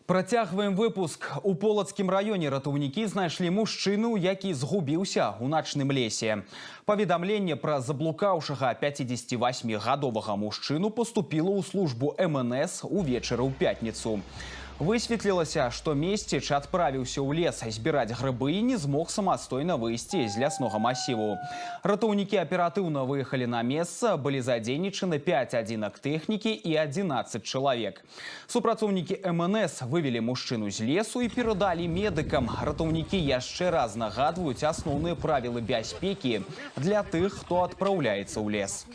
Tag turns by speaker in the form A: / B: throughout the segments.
A: Працягваем выпуск. У Полацкім раёне ратаўнікі знайшлі мужчыну, які згубіўся ў начным лесе. Паведамленне пра заблукаўшага 58-гадовага мужчыну поступіло ў службу МНС увечары ў пятніцу. Высветлілася, што месціч адправіўся ў лес збіраць грыбы і не змог самастойна выйсці з ляснога масіву. Ратаўнікі аператыўна выехалі на месца, былі задзейнічаны 5 адзінак тэхнікі і 11 чалавек. Супрацоўнікі МНС вывели мужчыну з лесу і перадалі медыкам. Ратаўнікі яшчэ раз нагадваюць асноўныя правілы бяспекі для тых, хто адпраўляецца ў лес.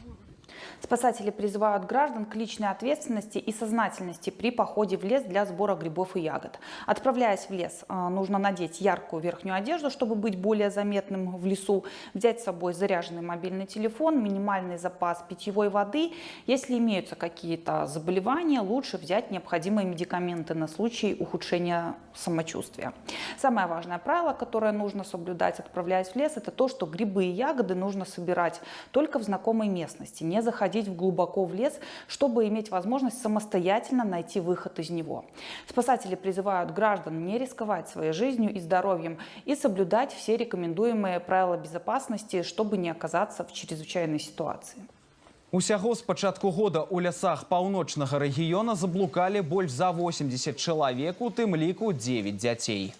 B: Спасатели призывают граждан к личной ответственности и сознательности при походе в лес для сбора грибов и ягод. Отправляясь в лес, нужно надеть яркую верхнюю одежду, чтобы быть более заметным в лесу, взять с собой заряженный мобильный телефон, минимальный запас питьевой воды. Если имеются какие-то заболевания, лучше взять необходимые медикаменты на случай ухудшения самочувствия. Самое важное правило, которое нужно соблюдать, отправляясь в лес, это то, что грибы и ягоды нужно собирать только в знакомой местности, не заходить глубоко в лес, чтобы иметь возможность самостоятельно найти выход из него. Спасатели призывают граждан не рисковать своей жизнью и здоровьем и соблюдать все рекомендуемые правила безопасности, чтобы не оказаться в чрезвычайной ситуации.
A: Усяго з пачатку года ў лясах паўночнага рэгіёна заблукалі больш за 80 чалавек, у тым ліку 9 дзяцей.